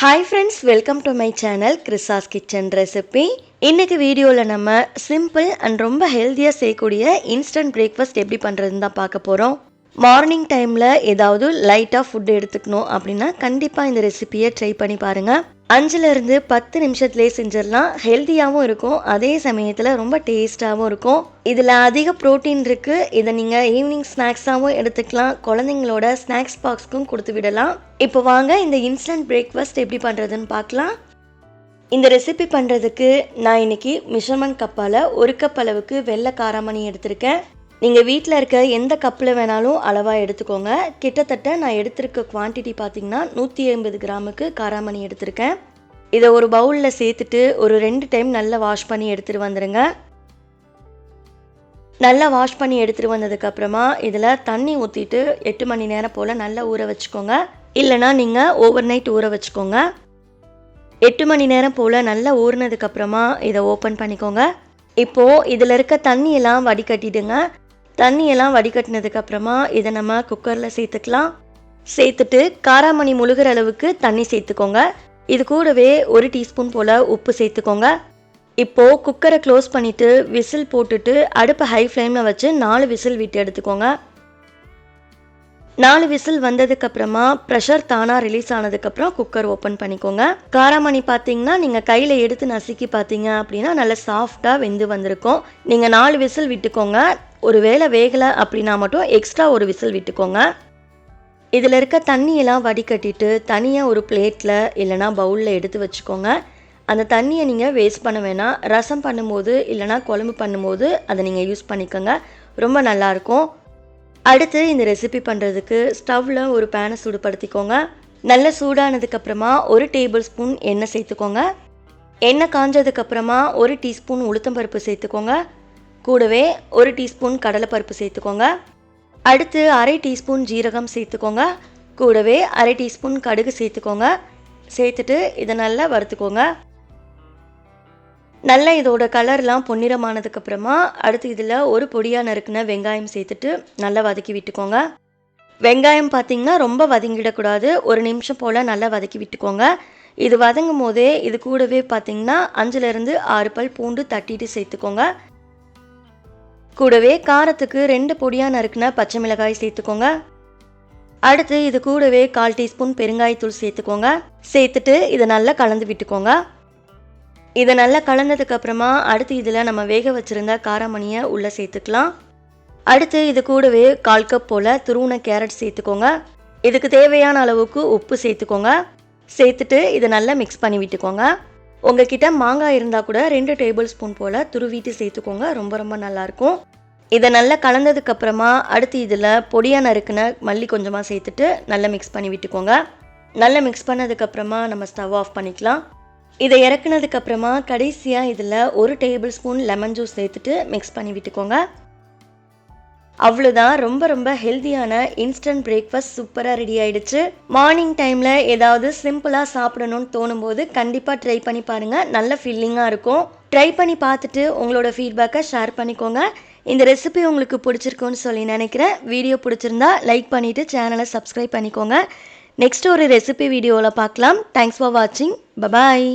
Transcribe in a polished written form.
Hi friends, welcome to my channel Krisa's Kitchen Recipe. இன்னைக்கு வீடியோல நம்ம சிம்பிள் அண்ட் ரொம்ப ஹெல்தியா செய்யக்கூடிய இன்ஸ்டன்ட் பிரேக்ஃபாஸ்ட் எப்படி பண்றதுன்னு தான் பார்க்க போறோம். மார்னிங் டைம்ல ஏதாவது லைட்டா ஃபுட் எடுத்துக்கணும் அப்படின்னா கண்டிப்பா இந்த ரெசிபியை ட்ரை பண்ணி பாருங்க. 5ல இருந்து 10 நிமிஷத்துலயே செஞ்சிடலாம். ஹெல்தியாகவும் இருக்கும், அதே சமயத்தில் ரொம்ப டேஸ்டாகவும் இருக்கும். இதில் அதிக ப்ரோட்டீன் இருக்குது. இதை நீங்கள் ஈவினிங் ஸ்நாக்ஸாகவும் எடுத்துக்கலாம், குழந்தைங்களோட ஸ்நாக்ஸ் பாக்ஸ்க்கும் கொடுத்து விடலாம். இப்போ வாங்க இந்த இன்ஸ்டன்ட் பிரேக்ஃபாஸ்ட் எப்படி பண்ணுறதுன்னு பார்க்கலாம். இந்த ரெசிபி பண்ணுறதுக்கு நான் இன்னைக்கு மெஷர்மெண்ட் கப்பால் 1 கப் அளவுக்கு வெள்ளை காராமணி எடுத்திருக்கேன். நீங்கள் வீட்டில் இருக்க எந்த கப்பில் வேணாலும் அளவாக எடுத்துக்கோங்க. கிட்டத்தட்ட நான் எடுத்திருக்க குவான்டிட்டி பார்த்தீங்கன்னா 180 கிராமுக்கு காராமணி எடுத்திருக்கேன். இதை ஒரு பவுலில் சேர்த்துட்டு ஒரு 2 டைம் நல்லா வாஷ் பண்ணி எடுத்துகிட்டு வந்துடுங்க. நல்லா வாஷ் பண்ணி எடுத்துகிட்டு வந்ததுக்கப்புறமா இதில் தண்ணி ஊற்றிட்டு 8 மணி நேரம் போல் நல்லா ஊற வச்சுக்கோங்க. இல்லைனா நீங்கள் ஓவர் நைட் ஊற வச்சுக்கோங்க. 8 மணி நேரம் போல் நல்லா ஊறினதுக்கப்புறமா இதை ஓப்பன் பண்ணிக்கோங்க. இப்போது இதில் இருக்க தண்ணியெல்லாம் வடிகட்டிடுங்க. தண்ணியெல்லாம் வடிகட்டினதுக்கப்புறமா இதை நம்ம குக்கரில் சேர்த்துக்கலாம். சேர்த்துட்டு காராமணி முழுகிற அளவுக்கு தண்ணி சேர்த்துக்கோங்க. இது கூடவே 1 டீஸ்பூன் போல் உப்பு சேர்த்துக்கோங்க. இப்போது குக்கரை க்ளோஸ் பண்ணிவிட்டு விசில் போட்டுட்டு அடுப்பை ஹை ஃப்ளேமில் வச்சு 4 விசில் விட்டு எடுத்துக்கோங்க. 4 விசில் வந்ததுக்கப்புறமா ப்ரெஷர் தானாக ரிலீஸ் ஆனதுக்கப்புறம் குக்கர் ஓப்பன் பண்ணிக்கோங்க. காராமணி பார்த்தீங்கன்னா நீங்கள் கையில் எடுத்து நசுக்கி பார்த்தீங்க அப்படின்னா நல்லா சாஃப்டாக வெந்து வந்திருக்கும். நீங்கள் 4 விசில் விட்டுக்கோங்க. ஒரு வேளை வேகலை அப்படின்னா மட்டும் எக்ஸ்ட்ரா ஒரு விசில் விட்டுக்கோங்க. இதில் இருக்க தண்ணியெல்லாம் வடிகட்டிட்டு தனியாக ஒரு பிளேட்டில் இல்லைனா பவுலில் எடுத்து வச்சுக்கோங்க. அந்த தண்ணியை நீங்கள் வேஸ்ட் பண்ண வேணாம். ரசம் பண்ணும்போது இல்லைனா குழம்பு பண்ணும்போது அதை நீங்கள் யூஸ் பண்ணிக்கோங்க, ரொம்ப நல்லாயிருக்கும். அடுத்து இந்த ரெசிபி பண்ணுறதுக்கு ஸ்டவ்வில் ஒரு பேனை சூடுபடுத்திக்கோங்க. நல்ல சூடானதுக்கப்புறமா 1 டேபிள் ஸ்பூன் எண்ணெய் சேர்த்துக்கோங்க. எண்ணெய் காஞ்சதுக்கப்புறமா 1 டீஸ்பூன் உளுத்தம்பருப்பு சேர்த்துக்கோங்க. கூடவே 1 டீஸ்பூன் கடலைப்பருப்பு சேர்த்துக்கோங்க. அடுத்து 1/2 டீஸ்பூன் ஜீரகம் சேர்த்துக்கோங்க. கூடவே 1/2 டீஸ்பூன் கடுகு சேர்த்துக்கோங்க. சேர்த்துட்டு இதை நல்லா வறுத்துக்கோங்க. நல்லா இதோட கலர்லாம் பொன்னிறமானதுக்கப்புறமா அடுத்து இதில் ஒரு பொடியாக நறுக்குன வெங்காயம் சேர்த்துட்டு நல்லா வதக்கி விட்டுக்கோங்க. வெங்காயம் பார்த்திங்கன்னா ரொம்ப வதங்கிடக்கூடாது, 1 நிமிஷம் போல் நல்லா வதக்கி விட்டுக்கோங்க. இது வதங்கும் போதே இது கூடவே பார்த்திங்கன்னா 5லேருந்து 6 பல் பூண்டு தட்டிட்டு சேர்த்துக்கோங்க. கூடவே காரத்துக்கு 2 பொடியாக நறுக்குன பச்சை மிளகாய் சேர்த்துக்கோங்க. அடுத்து இது கூடவே 1/4 டீஸ்பூன் பெருங்காயத்தூள் சேர்த்துக்கோங்க. சேர்த்துட்டு இதை நல்லா கலந்து விட்டுக்கோங்க. இதை நல்லா கலந்ததுக்கப்புறமா அடுத்து இதில் நம்ம வேக வச்சுருந்த காராமணியை உள்ளே சேர்த்துக்கலாம். அடுத்து இது கூடவே 1/4 கப் போல் துருவின கேரட் சேர்த்துக்கோங்க. இதுக்கு தேவையான அளவுக்கு உப்பு சேர்த்துக்கோங்க. சேர்த்துட்டு இதை நல்லா மிக்ஸ் பண்ணி விட்டுக்கோங்க. உங்ககிட்ட மாங்காய் இருந்தால் கூட 2 டேபிள் ஸ்பூன் போல் துருவிட்டு சேர்த்துக்கோங்க, ரொம்ப ரொம்ப நல்லாயிருக்கும். இதை நல்லா கலந்ததுக்கப்புறமா அடுத்து இதில் பொடியாக நறுக்குன மல்லி கொஞ்சமாக சேர்த்துட்டு நல்லா மிக்ஸ் பண்ணி விட்டுக்கோங்க. நல்லா மிக்ஸ் பண்ணதுக்கப்புறமா நம்ம ஸ்டவ் ஆஃப் பண்ணிக்கலாம். இதை இறக்குனதுக்கப்புறமா கடைசியாக இதில் 1 டேபிள் ஸ்பூன் லெமன் ஜூஸ் சேர்த்துட்டு மிக்ஸ் பண்ணி விட்டுக்கோங்க. அவ்வளோதான், ரொம்ப ரொம்ப ஹெல்த்தியான இன்ஸ்டன்ட் பிரேக்ஃபாஸ்ட் சூப்பராக ரெடி ஆகிடுச்சு. மார்னிங் டைமில் ஏதாவது சிம்பிளாக சாப்பிடணும்னு தோணும்போது கண்டிப்பாக ட்ரை பண்ணி பாருங்கள், நல்ல ஃபில்லிங்காக இருக்கும். ட்ரை பண்ணி பார்த்துட்டு உங்களோட ஃபீட்பேக்கை ஷேர் பண்ணிக்கோங்க. இந்த ரெசிபி உங்களுக்கு பிடிச்சிருக்குன்னு சொல்லி நினைக்கிறேன். வீடியோ பிடிச்சிருந்தா லைக் பண்ணிவிட்டு சேனலை சப்ஸ்கிரைப் பண்ணிக்கோங்க. நெக்ஸ்ட் ஒரு ரெசிபி வீடியோவில் பார்க்கலாம். தேங்க்ஸ் ஃபார் வாட்சிங். பபாய்.